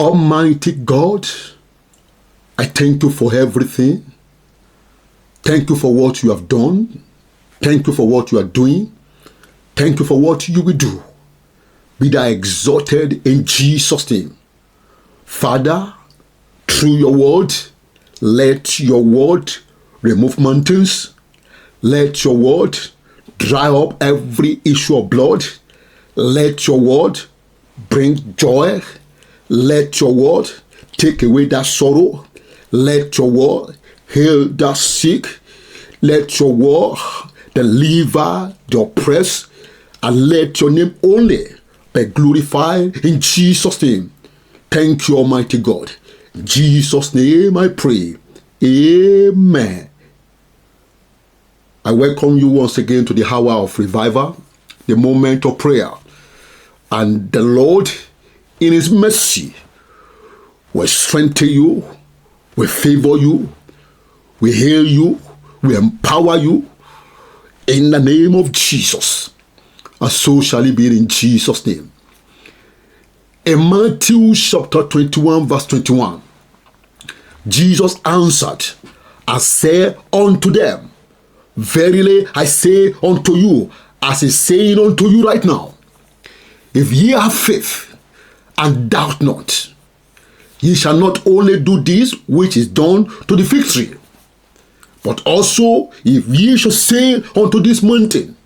Almighty God, I thank you for everything. Thank you for what you have done. Thank you for what you are doing. Thank you for what you will do. Be thou exalted in Jesus' name. Father, through your word, let your word remove mountains. Let your word dry up every issue of blood. Let your word bring joy. Let your word take away that sorrow. Let your word heal the sick. Let your word deliver the oppressed. And let your name only be glorified in Jesus' name. Thank you, Almighty God. In Jesus' name I pray. Amen. I welcome you once again to the hour of revival, the moment of prayer. And the Lord, in his mercy, will strengthen you, will favor you, will heal you, will empower you in the name of Jesus. And so shall it be in Jesus' name. In Matthew chapter 21, verse 21, Jesus answered and said unto them, Verily I say unto you, as is saying unto you right now, if ye have faith and doubt not, ye shall not only do this which is done to the fig tree, but also if ye shall say unto this mountain,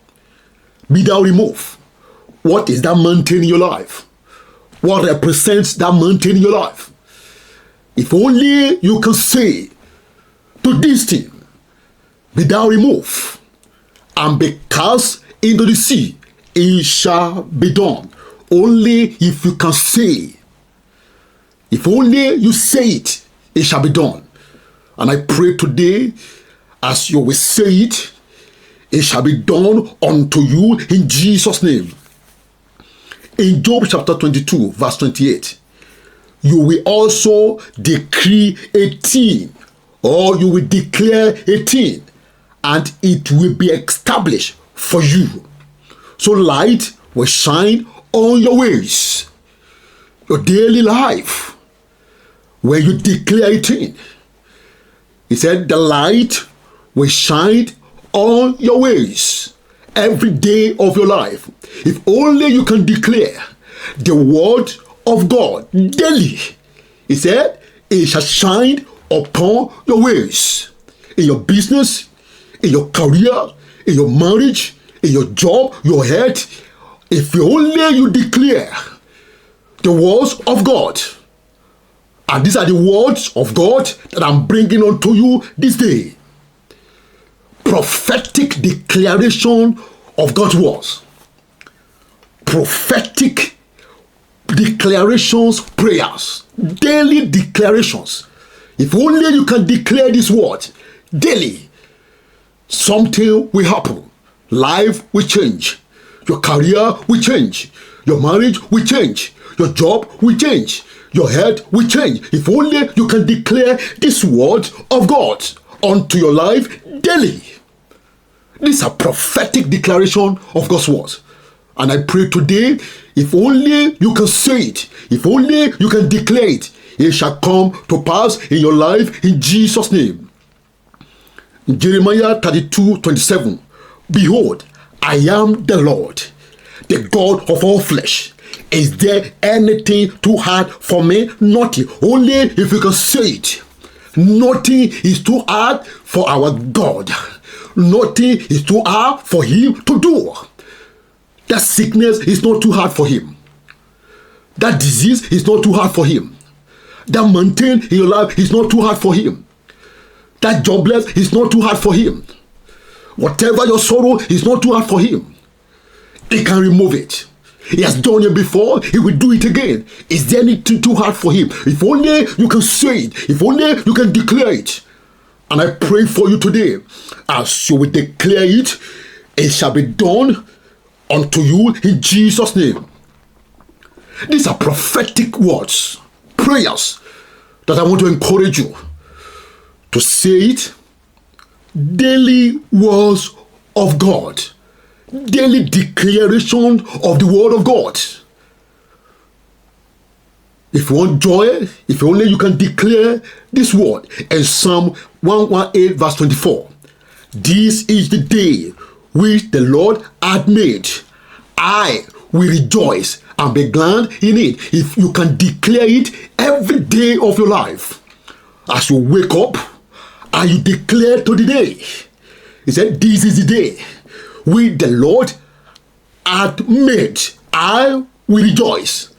Be thou removed. What is that mountain in your life? What represents that mountain in your life? If only you can say to this thing, Be thou removed, and be cast into the sea, it shall be done. Only if you can say, if only you say it, it shall be done. And I pray today, as you will say it, it shall be done unto you in Jesus' name. In Job chapter 22, verse 28, you will also decree a thing, or you will declare a thing, and it will be established for you. So light will shine on your ways, your daily life, where you declare a thing. He said the light will shine on your ways every day of your life. If only you can declare the word of God daily. He said it shall shine upon your ways, in your business, in your career, in your marriage, in your job, your health. If only you declare the words of God. And these are the words of God that I'm bringing unto you this day. Prophetic declaration of God's words. Prophetic declarations, prayers, daily declarations. If only you can declare this word daily, something will happen. Life will change. Your career will change. Your marriage will change. Your job will change. Your health will change. If only you can declare this word of God unto your life daily. This is a prophetic declaration of God's word. And I pray today, if only you can say it, if only you can declare it, it shall come to pass in your life in Jesus' name. Jeremiah 32:27. Behold, I am the Lord, the God of all flesh. Is there anything too hard for me? Nothing. Only if you can say it. Nothing is too hard for our God. Nothing is too hard for him to do. That sickness is not too hard for him. That disease is not too hard for him. That mountain in your life is not too hard for him. That jobless is not too hard for him. Whatever your sorrow is not too hard for him. He can remove it. He has done it before, he will do it again. Is there anything too hard for him? If only you can say it, if only you can declare it. And I pray for you today, as you will declare it, it shall be done unto you in Jesus' name. These are prophetic words, prayers that I want to encourage you to say it. Daily words of God, daily declaration of the word of God. If you want joy, if only you can declare this word in Psalm 118 verse 24. This is the day which the Lord hath made. I will rejoice and be glad in it. If you can declare it every day of your life, as you wake up and you declare to the day, he said, this is the day which the Lord hath made. I will rejoice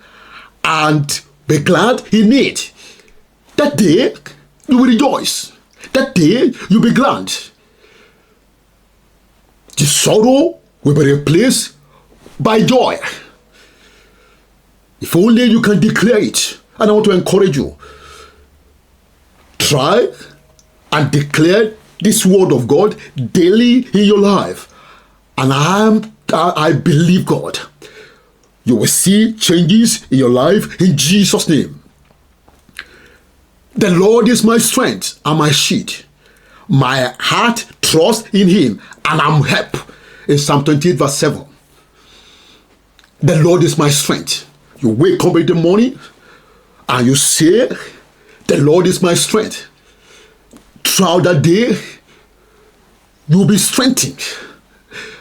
and be glad in it. That day you will rejoice. That day you'll be glad. The sorrow will be replaced by joy. If only you can declare it. And I want to encourage you. Try and declare this word of God daily in your life. And I believe God. You will see changes in your life in Jesus' name. The Lord is my strength and my shield. My heart trusts in him and I'm helped. In Psalm 28 verse 7. The Lord is my strength. You wake up in the morning and you say, the Lord is my strength. Throughout the day, you'll be strengthened.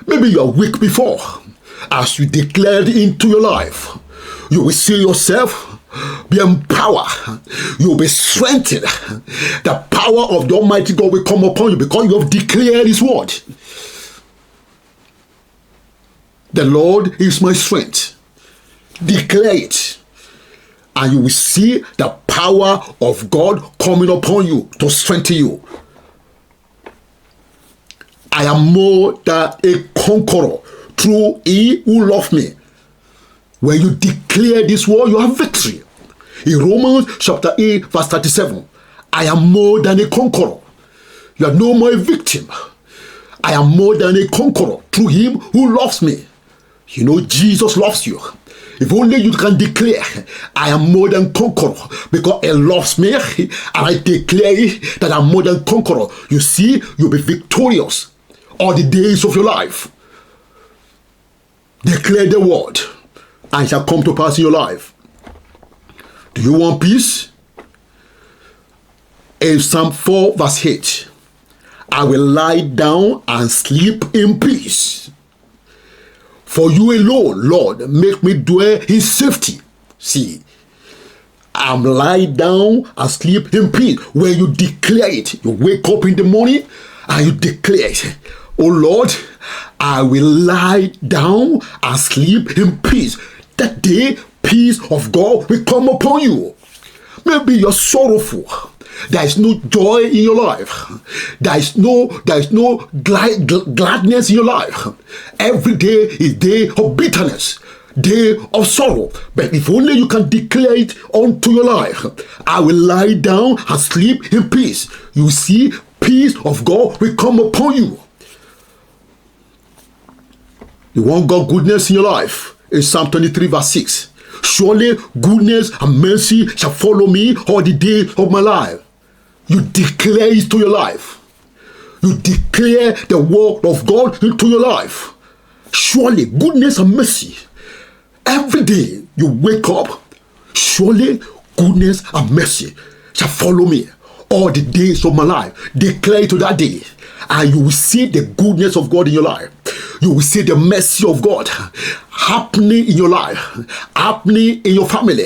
Maybe you are weak before. As you declare it into your life, you will see yourself be empowered. You will be strengthened. The power of the Almighty God will come upon you because you have declared his word. The Lord is my strength. Declare it. And you will see the power of God coming upon you to strengthen you. I am more than a conqueror through he who loved me. When you declare this word, you have victory. In Romans chapter 8 verse 37, I am more than a conqueror. You are no more a victim. I am more than a conqueror through him who loves me. You know, Jesus loves you. If only you can declare, I am more than conqueror because he loves me, and I declare that I'm more than conqueror. You see, you'll be victorious all the days of your life. Declare the word, and it shall come to pass in your life. Do you want peace? In Psalm 4 verse 8, I will lie down and sleep in peace. For you alone, Lord, make me dwell in safety. See, I'm lie down and sleep in peace. When you declare it, you wake up in the morning and you declare it. Oh Lord, I will lie down and sleep in peace. That day, peace of God will come upon you. Maybe you're sorrowful. There is no joy in your life. There is no gladness in your life. Every day is day of bitterness, day of sorrow. But if only you can declare it unto your life, I will lie down and sleep in peace. You see, peace of God will come upon you. You want God's goodness in your life? In Psalm 23 verse 6. Surely goodness and mercy shall follow me all the days of my life. You declare it to your life. You declare the word of God into your life. Surely goodness and mercy. Every day you wake up, surely goodness and mercy shall follow me all the days of my life. Declare it to that day, and you will see the goodness of God in your life. You will see the mercy of God happening in your life, happening in your family,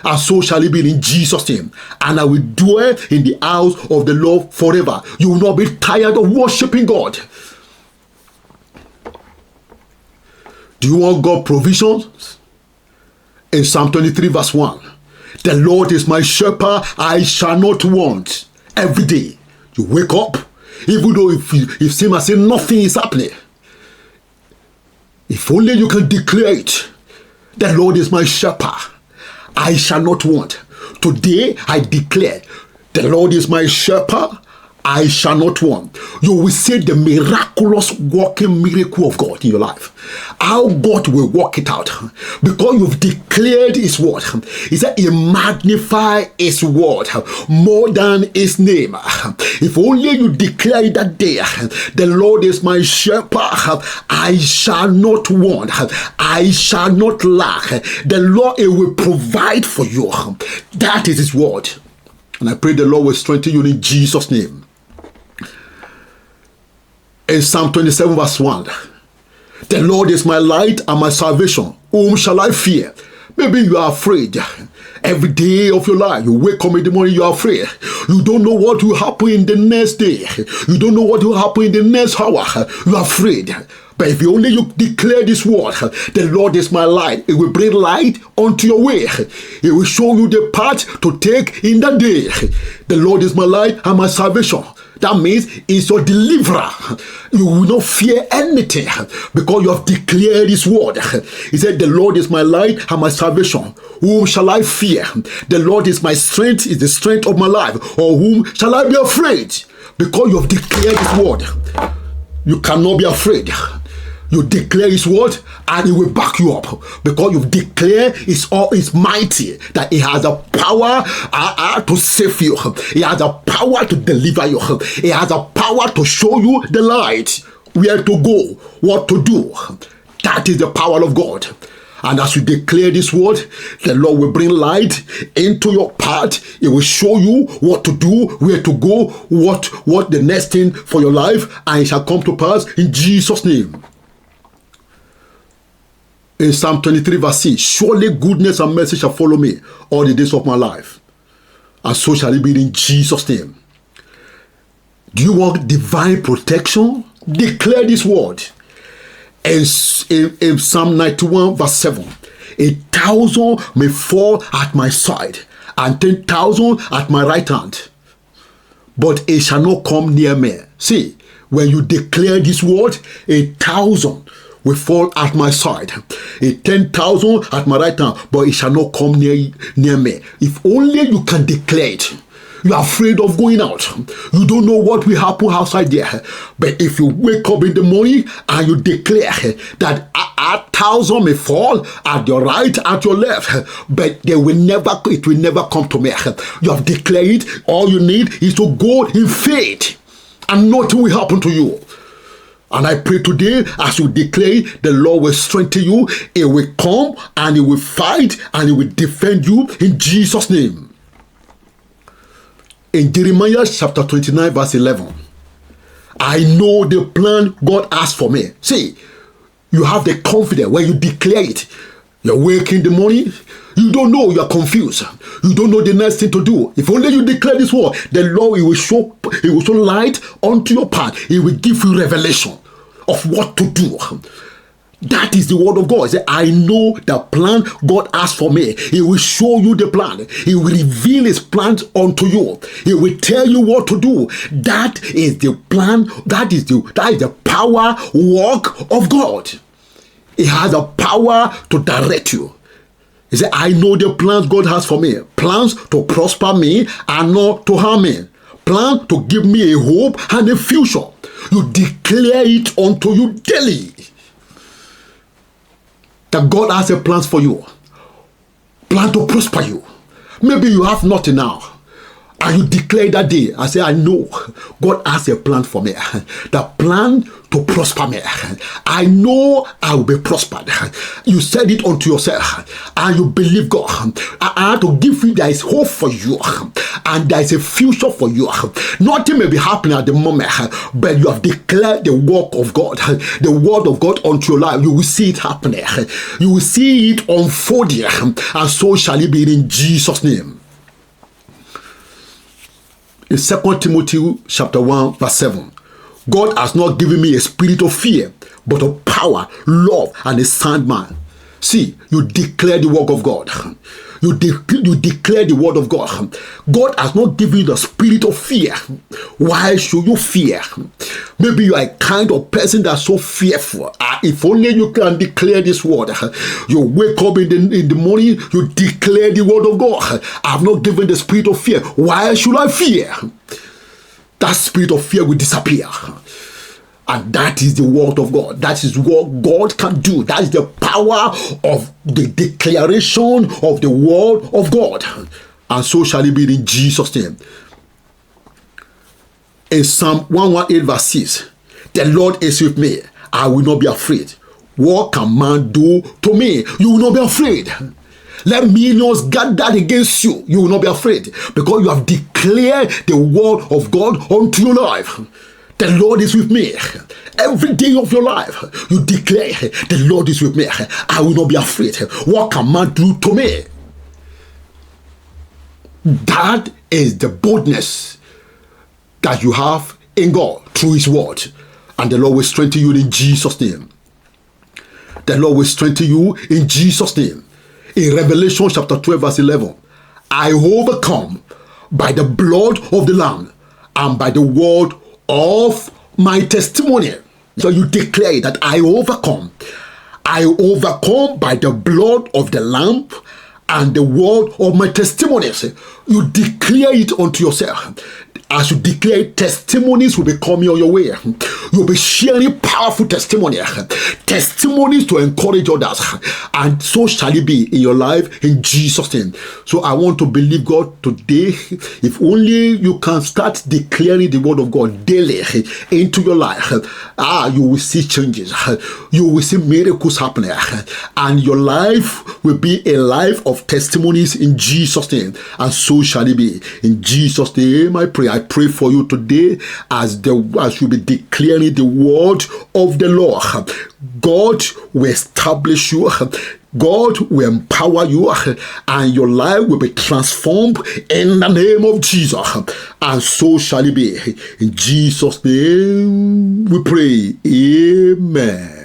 and so shall it be in Jesus' name. And I will dwell in the house of the Lord forever. You will not be tired of worshiping God. Do you want God provisions? In Psalm 23 verse 1, the Lord is my shepherd, I shall not want. Every day you wake up, even though if seem as if nothing is happening, if only you can declare it, the Lord is my shepherd, I shall not want. Today I declare, the Lord is my shepherd, I shall not want. You will see the miraculous working miracle of God in your life. How God will work it out. Because you've declared His word. He said He magnify His word more than His name. If only you declare it that day, the Lord is my shepherd, I shall not want, I shall not lack. The Lord, He will provide for you. That is His word. And I pray the Lord will strengthen you in Jesus' name. In Psalm 27 verse 1, the Lord is my light and my salvation. Whom shall I fear? Maybe you are afraid. Every day of your life, you wake up in the morning, you are afraid. You don't know what will happen in the next day. You don't know what will happen in the next hour. You are afraid. But if you declare this word, the Lord is my light, it will bring light onto your way. It will show you the path to take in that day. The Lord is my light and my salvation. That means it's your deliverer. You will not fear anything because you have declared His word. He said, the Lord is my light and my salvation. Whom shall I fear? The Lord is my strength, is the strength of my life. Or whom shall I be afraid? Because you have declared His word. You cannot be afraid. You declare His word and He will back you up because you've declared His mighty, that He has the power to save you. He has the power to deliver you. He has the power to show you the light, where to go, what to do. That is the power of God. And as you declare this word, the Lord will bring light into your path. It will show you what to do, where to go, what the next thing for your life, and it shall come to pass in Jesus' name. In Psalm 23 verse 6, surely goodness and mercy shall follow me all the days of my life. And so shall it be in Jesus' name. Do you want divine protection? Declare this word. In Psalm 91 verse 7, 1,000 may fall at my side and 10,000 at my right hand, but it shall not come near me. See, when you declare this word, 1,000 will fall at my side, 10,000 at my right hand, but it shall not come near me. If only you can declare it. You are afraid of going out. You don't know what will happen outside there. But if you wake up in the morning and you declare that 1,000 may fall at your right, at your left, but it will never come to me. You have declared it. All you need is to go in faith, and nothing will happen to you. And I pray today, as you declare, the Lord will strengthen you. He will come and He will fight and He will defend you in Jesus' name. In Jeremiah chapter 29 verse 11, I know the plan God has for me. See, you have the confidence when you declare it. You wake in the morning, you don't know, you are confused. You don't know the next thing to do. If only you declare this word, the Lord, He will show light onto your path. He will give you revelation of what to do. That is the word of God. He said, I know the plan God has for me. He will show you the plan. He will reveal His plans unto you. He will tell you what to do. That is the plan. That is the power work of God. He has the power to direct you. He said, I know the plans God has for me. Plans to prosper me and not to harm me. Plan to give me a hope and a future. You declare it unto you daily. That God has a plan for you. Plan to prosper you. Maybe you have nothing now. And you declare that day, I say, I know God has a plan for me. The plan to prosper me. I know I will be prospered. You said it unto yourself. And you believe God. I have to give you, there is hope for you. And there is a future for you. Nothing may be happening at the moment. But you have declared the work of God. The word of God unto your life. You will see it happening. You will see it unfolding. And so shall it be in Jesus' name. In 2 Timothy chapter 1 verse 7, God has not given me a spirit of fear, but of power, love, and a sound mind. See, you declare the work of God. You declare the word of God. God has not given you the spirit of fear. Why should you fear? Maybe you are a kind of person that's so fearful. If only you can declare this word. You wake up in the morning, you declare the word of God. I have not given the spirit of fear. Why should I fear? that spirit of fear will disappear. And that is the word of God. That is what God can do. That is the power of the declaration of the word of God. And so shall it be in Jesus' name. In Psalm 118 verse 6, the Lord is with me. I will not be afraid. What can man do to me? You will not be afraid. Let millions gather against you. You will not be afraid, because you have declared the word of God unto your life. The Lord is with me. Every day of your life, you declare, the Lord is with me. I will not be afraid. What can man do to me? That is the boldness that you have in God through his word. And the Lord will strengthen you in Jesus' name. The Lord will strengthen you in Jesus' name. In Revelation chapter 12 verse 11, I overcome by the blood of the Lamb and by the word of my testimony. So you declare that I overcome. I overcome by the blood of the Lamb and the word of my testimonies. You declare it unto yourself. As you declare, testimonies will be coming on your way. You'll be sharing powerful testimonies to encourage others. And so shall it be in your life in Jesus' name. So I want to believe God today. If only you can start declaring the word of God daily into your life, you will see changes. You will see miracles happening. And your life will be a life of testimonies in Jesus' name. And so shall it be. In Jesus' name I pray. I pray for you today as you be declaring the word of the Lord. God will establish you. God will empower you, and your life will be transformed in the name of Jesus. And so shall it be. In Jesus' name we pray. Amen.